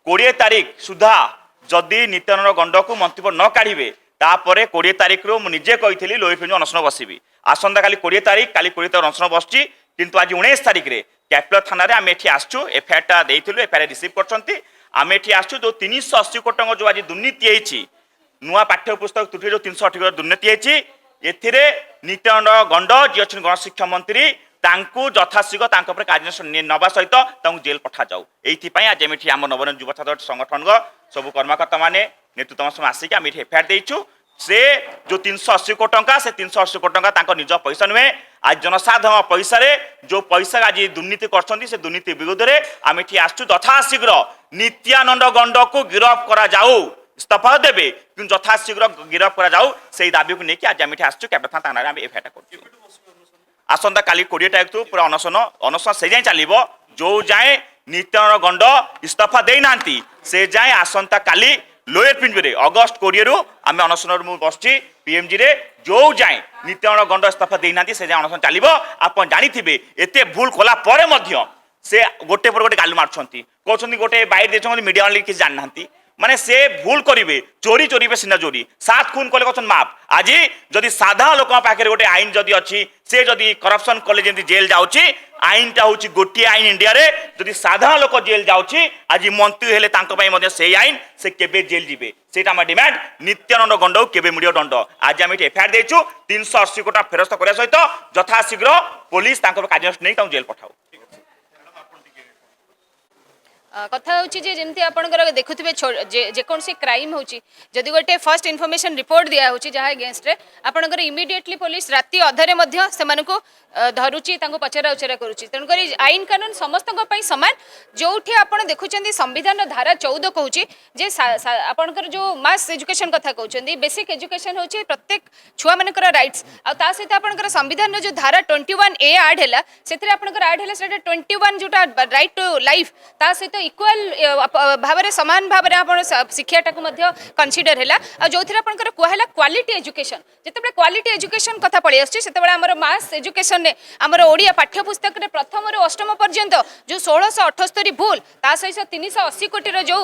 20 तारिख सुधा जदि नित्यानंद गंड को मंत्री न काढ़े तापर 20 तारिख रु मुझे कही लोईफिंज अनशन बसबी आसंता काली 20 तारिख काली 20 तारिख अनशन बसची किंतु आज 19 तारिख रे कैपिटल थाना रे आम एठी आसछु एफआईआर टा देइथिलु एफआईआर रिसीव करछंती आम एठी आसछु जो 380 कोटी टंका जो आज दुर्नीति हेछि नुआ पाठ्य पुस्तक त्रुटि जो 380 कोटी दुर्नीति हेछि एथिरे नित्यानंद गंड जी अछि गणशिक्षा मंत्री तांकु यथाशीघ्र तांको पर कार्यानुष्ठान नवा सहित तांकु जेल पठा जाऊ एथि आज एमिठी आम नवन युवा छात्र संगठन सब कर्मकर्ता माने नेतृत्व समय आसिक आम एफआईआर देइछु से जो 380 कोटी टंका से 380 कोटी टंका तांको निज पैसा नुहे आज जनसाधारण पैसा रे जो पैसा आज दुर्नीति करछंती से दुर्नीति विरोध रे आम एठी आसछु यथाशीघ्र नित्यानंद गंड को गिरफ्त करा जाऊ इस्तीफा देबे किंतु यथाशीघ्र गिरफ्त करा जाऊ से दाबी को लेके आज आम एठी आसछु कैपिटल थाना रे आम एफआईआर करछु आसंता काली 20 तारिख तू पूरा अनशन से जाए चलिबो जो जाए नित्यानंद गंड इस्तीफा दे नांती से जाए आसंता काली लोयर पिंजरे अगस्ट 20 रु आम अनशन बसची पीएमजी रे जो जाए नित्यानंद गंड इस्तीफा दे नांती से जाए अनशन चलिबो आपण जानिथिबे एते भूल कला परे मध्य से गोटे पर गोटे गाल मारछंती कहछंती गोटे बाइट देछंती मीडिया वाले किछ जान नांती माने से भूल करिवे चोरी चोरी पे सिना चोरी 7 खून कले कछन माफ आज जदि साधारण लोक पाखे गोटे आईन जदि अच्छी से जदि करप्शन कले जेंति जेल जाउची आईनटा होची गोटी आईन इंडिया रे जदि साधारण लोक जेल जाउची आज मंत्री हेले तांको पई मध्ये से आईन से केबे जेल जिवे सेटा हम डिमांड नित्यानंद गंड केबे मिडियो दंड आज हम एफआईआर देछु 380 कोटी फेरस्त करिया सहित यथाशीघ्र पुलिस तांको कार्यानुष्ठान नै तां जेल पठाऊ कथा होची जे जेमती आपनकर देखुथिबे जेकोनसी क्राइम होची जदि गोटे फर्स्ट इन्फॉर्मेशन रिपोर्ट दिया होची जहा अगेंस्ट रे आपनकर इमीडिएटली पुलिस राति अधरे मध्य सेमान को धरुची तांको पचरा उचरा करूची तनकरी आईन कानून समस्त को पई समान जोठी आपण देखुचंदी संविधान धारा 14 कहूची जे आपनकर जो मास एजुकेशन कथा कहउचंदी बेसिक एजुकेशन होची प्रत्येक छुआ मानकर राइट्स आ ता सहित आपनकर संविधान जो धारा 21 ए ऐड हैला सेथरे आपनकर ऐड हैला सेटा 21 जोटा राइट टू लाइफ ता सहित इक्वल भाव सामान भाव शिक्षाटा को कनसीडर है जो थी कहला क्वालिटी एजुकेशन जिते क्वालिटी एजुकेशन कथा पड़े आसमें मास एजुकेशन ने आमर ओडिया पाठ्यपुस्तक प्रथम रु अष्टम पर्यंत जो 1678 भूल ता सहित 380 कोटी जो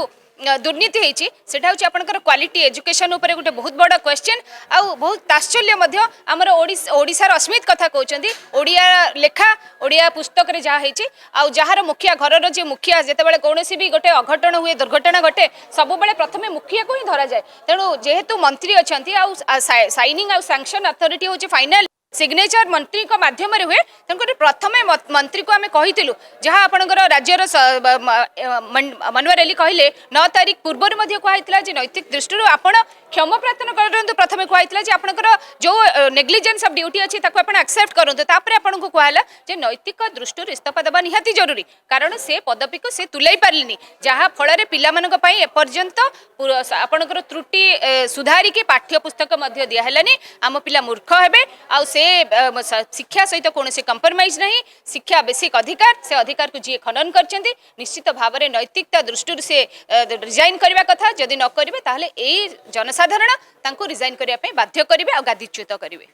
दुर्नीति होती सेटा हूँ आपंकर क्वालिटी एजुकेशन उपर गोटे बहुत बड़ा क्वेश्चन आउ बहुत ताश्चर्य आमर ओडिशार अस्मित कथा कहते ओडिया लेखा ओडिया पुस्तक रे जहाँ होती आउ जार मुखिया घर जे मुखिया जिते कौन भी गोटे अघटन हुए दुर्घटना घटे सब प्रथम मुखिया को ही धरा जाए तेणु जेहेतु मंत्री अच्छा साइनिंग आउ सैंक्शन अथॉरिटी हूँ फाइनल सिग्नेचर मंत्री को माध्यम हुए तेणुकर प्रथमे मंत्री को आम कही जहाँ आपंकर राज्यर मनोहर रेली कहले 9 तारिख पूर्व कहला नैतिक दृष्टि आपण क्षमा प्रार्थना करूँ प्रथम कहला आपंकर जो नेग्लिजेंस ऑफ ड्यूटी अच्छी एक्सेप्ट करूँ आपन को कहला नैतिक दृष्टि इस्तीफा देवा निहाती जरूरी कारण से पदवी को से तुलाई पारे जहाँ फल पाई एपर्यंत आपंकर त्रुटि सुधारिकी पाठ्यपुस्तक दिहलानी आम पिला मूर्ख हे आ शिक्षा सहित कौन कंप्रोमाइज नहीं शिक्षा बेसिक अधिकार से अधिकार को जी खनन कर निश्चित भाव में नैतिकता दृष्टि से रिजाइन करने कथा जदि न करेंगे ताहले जनसाधारण रिजाइन करने बाध्य करेंगे और गादीच्युत करेंगे।